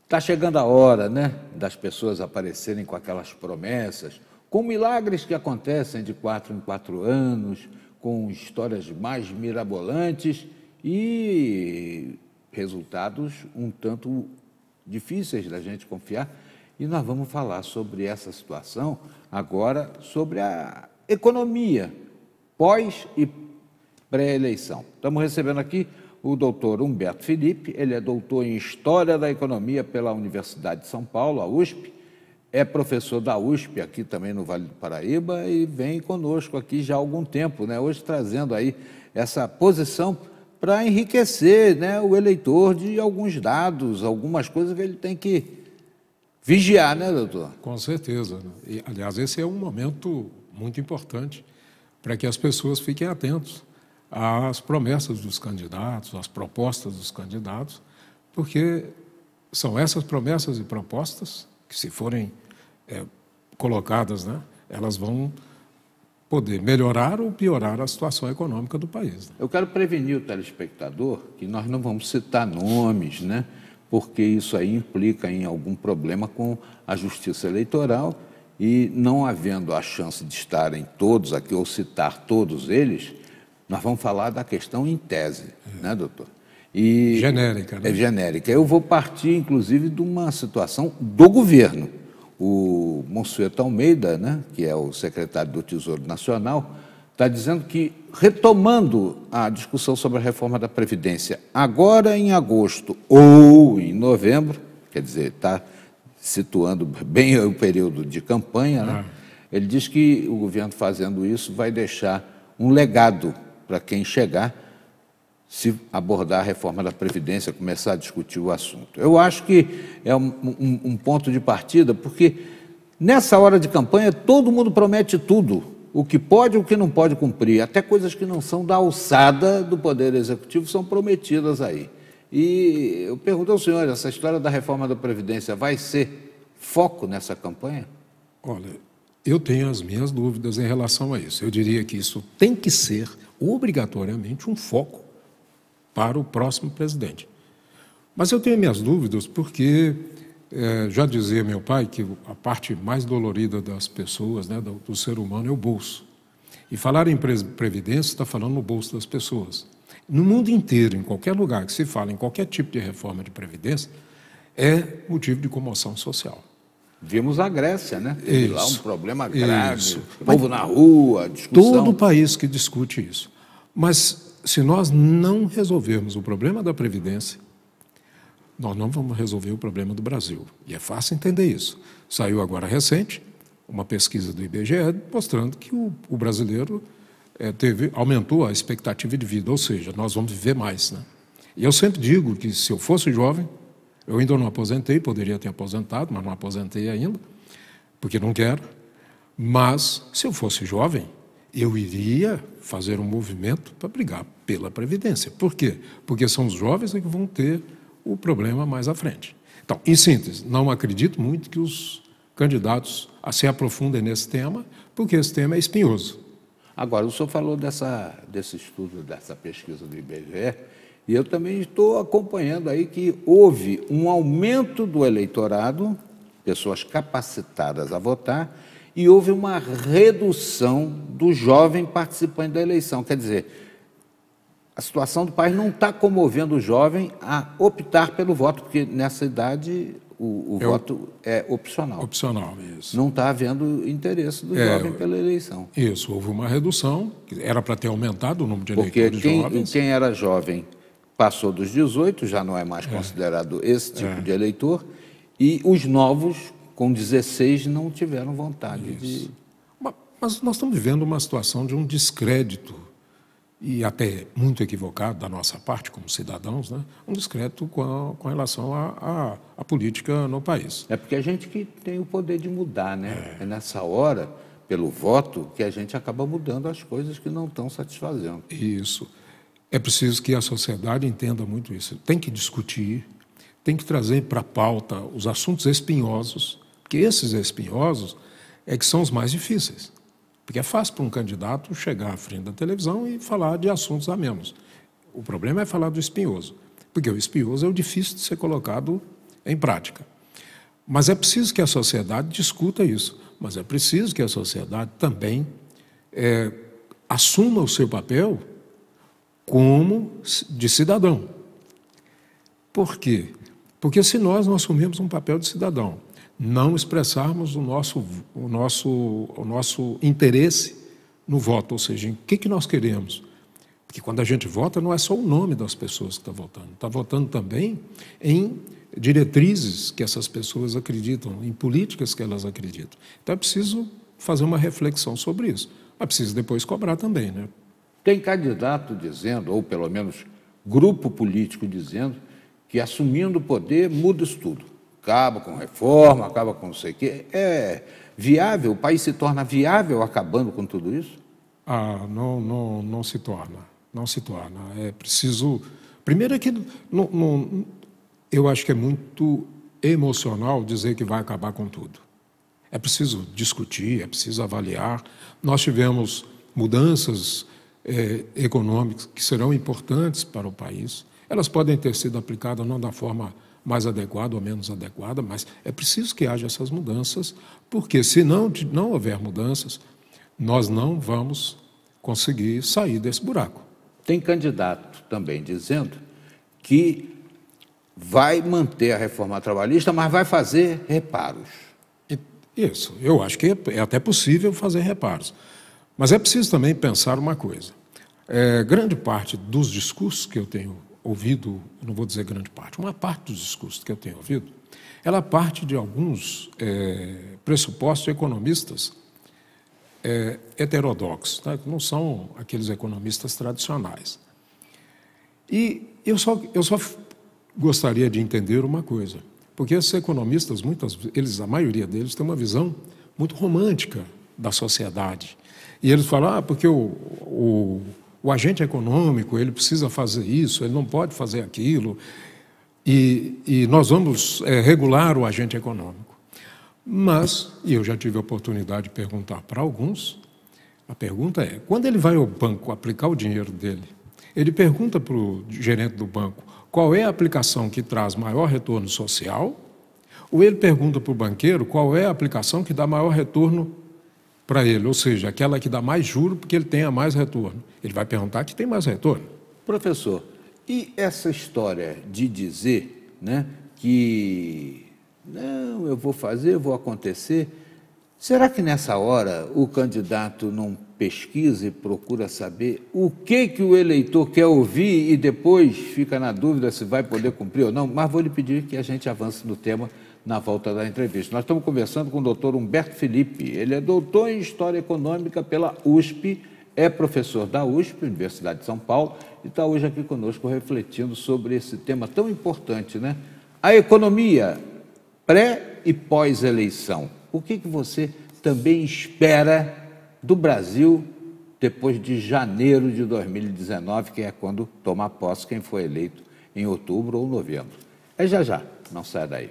Está chegando a hora, né, das pessoas aparecerem com aquelas promessas, com milagres que acontecem de 4 em 4 anos, com histórias mais mirabolantes e resultados um tanto difíceis da gente confiar. E nós vamos falar sobre essa situação agora, sobre a economia pós e pré-eleição. Estamos recebendo aqui o doutor Humberto Felipe, ele é doutor em História da Economia pela Universidade de São Paulo, a USP, é professor da USP aqui também no Vale do Paraíba e vem conosco aqui já há algum tempo, né? Hoje trazendo aí essa posição para enriquecer, né, o eleitor de alguns dados, algumas coisas que ele tem que vigiar, né, doutor? Com certeza. E, aliás, esse é um momento muito importante para que as pessoas fiquem atentos às promessas dos candidatos, às propostas dos candidatos, porque são essas promessas e propostas que, se forem colocadas, né, elas vão poder melhorar ou piorar a situação econômica do país. Né? Eu quero prevenir o telespectador que nós não vamos citar nomes, né, porque isso aí implica em algum problema com a Justiça Eleitoral e, não havendo a chance de estarem todos aqui ou citar todos eles, nós vamos falar da questão em tese, né, doutor? E genérica, né? É genérica. Eu vou partir, inclusive, de uma situação do governo. O Monsueto Almeida, né, que é o secretário do Tesouro Nacional, está dizendo que, retomando a discussão sobre a reforma da Previdência, agora em agosto ou em novembro, quer dizer, está situando bem o período de campanha, né? Ele diz que o governo fazendo isso vai deixar um legado para quem chegar, se abordar a reforma da Previdência, começar a discutir o assunto. Eu acho que é um ponto de partida, porque nessa hora de campanha todo mundo promete tudo, o que pode e o que não pode cumprir, até coisas que não são da alçada do Poder Executivo são prometidas aí. E eu pergunto ao senhor, essa história da reforma da Previdência vai ser foco nessa campanha? Olha, eu tenho as minhas dúvidas em relação a isso. Eu diria que isso tem que ser obrigatoriamente um foco para o próximo presidente. Mas eu tenho minhas dúvidas porque, já dizia meu pai, que a parte mais dolorida das pessoas, né, do ser humano, é o bolso. E falar em previdência está falando no bolso das pessoas. No mundo inteiro, em qualquer lugar que se fala em qualquer tipo de reforma de previdência, é motivo de comoção social. Vimos a Grécia, né? Teve lá um problema grave, o povo na rua, discussão. Todo país que discute isso. Mas, se nós não resolvermos o problema da Previdência, nós não vamos resolver o problema do Brasil. E é fácil entender isso. Saiu agora recente uma pesquisa do IBGE mostrando que o brasileiro aumentou a expectativa de vida, ou seja, nós vamos viver mais. Né? E eu sempre digo que, se eu fosse jovem, eu ainda não aposentei, poderia ter aposentado, mas não aposentei ainda, porque não quero. Mas, se eu fosse jovem, eu iria fazer um movimento para brigar pela Previdência. Por quê? Porque são os jovens que vão ter o problema mais à frente. Então, em síntese, não acredito muito que os candidatos se aprofundem nesse tema, porque esse tema é espinhoso. Agora, o senhor falou desse estudo, dessa pesquisa do IBGE, e eu também estou acompanhando aí que houve um aumento do eleitorado, pessoas capacitadas a votar, e houve uma redução do jovem participante da eleição. Quer dizer, a situação do país não está comovendo o jovem a optar pelo voto, porque nessa idade o voto é opcional. Opcional, isso. Não está havendo interesse do jovem pela eleição. Isso, houve uma redução, que era para ter aumentado o número de eleitores jovens. Porque quem era jovem passou dos 18, já não é mais considerado esse tipo de eleitor, e os novos, com 16, não tiveram vontade de... Mas nós estamos vivendo uma situação de um descrédito, e até muito equivocado da nossa parte, como cidadãos, né? Um descrédito com relação à política no país. É porque a gente que tem o poder de mudar, né? É nessa hora, pelo voto, que a gente acaba mudando as coisas que não estão satisfazendo. Isso. É preciso que a sociedade entenda muito isso. Tem que discutir, tem que trazer para a pauta os assuntos espinhosos, porque esses espinhosos é que são os mais difíceis. Porque é fácil para um candidato chegar à frente da televisão e falar de assuntos amenos. O problema é falar do espinhoso, porque o espinhoso é o difícil de ser colocado em prática. Mas é preciso que a sociedade discuta isso, mas é preciso que a sociedade também assuma o seu papel como de cidadão. Por quê? Porque se nós não assumimos um papel de cidadão, não expressarmos o nosso interesse no voto, ou seja, em que nós queremos. Porque quando a gente vota, não é só o nome das pessoas que está votando também em diretrizes que essas pessoas acreditam, em políticas que elas acreditam. Então é preciso fazer uma reflexão sobre isso. É preciso depois cobrar também, né? Tem candidato dizendo, ou pelo menos grupo político dizendo, que assumindo o poder muda isso tudo. Acaba com reforma, acaba com não sei o quê. É viável? O país se torna viável acabando com tudo isso? Não se torna. Não se torna. É preciso... Primeiro é que eu acho que é muito emocional dizer que vai acabar com tudo. É preciso discutir, é preciso avaliar. Nós tivemos mudanças econômicas que serão importantes para o país. Elas podem ter sido aplicadas não da forma mais adequada ou menos adequada, mas é preciso que haja essas mudanças, porque se não houver mudanças, nós não vamos conseguir sair desse buraco. Tem candidato também dizendo que vai manter a reforma trabalhista, mas vai fazer reparos. Isso, eu acho que é até possível fazer reparos. Mas é preciso também pensar uma coisa. Grande parte dos discursos que eu tenho ouvido, não vou dizer grande parte, uma parte dos discursos que eu tenho ouvido, ela parte de alguns pressupostos economistas heterodoxos, tá? Que não são aqueles economistas tradicionais. E eu só gostaria de entender uma coisa, porque esses economistas, a maioria deles, tem uma visão muito romântica da sociedade. E eles falam, porque o agente econômico, ele precisa fazer isso, ele não pode fazer aquilo, e nós vamos regular o agente econômico. Mas, e eu já tive a oportunidade de perguntar para alguns, a pergunta é, quando ele vai ao banco aplicar o dinheiro dele, ele pergunta para o gerente do banco qual é a aplicação que traz maior retorno social, ou ele pergunta para o banqueiro qual é a aplicação que dá maior retorno para ele, ou seja, aquela que dá mais juro porque ele tenha mais retorno. Ele vai perguntar que tem mais retorno. Professor, e essa história de dizer, né, que não, eu vou fazer, vou acontecer, será que nessa hora o candidato não pesquisa e procura saber o que o eleitor quer ouvir e depois fica na dúvida se vai poder cumprir ou não? Mas vou lhe pedir que a gente avance no tema na volta da entrevista. Nós estamos conversando com o doutor Humberto Felipe. Ele é doutor em História Econômica pela USP, é professor da USP, Universidade de São Paulo, e está hoje aqui conosco refletindo sobre esse tema tão importante, né? A economia pré e pós-eleição. O que você também espera do Brasil depois de janeiro de 2019, que é quando toma posse quem foi eleito em outubro ou novembro? É já, não sai daí.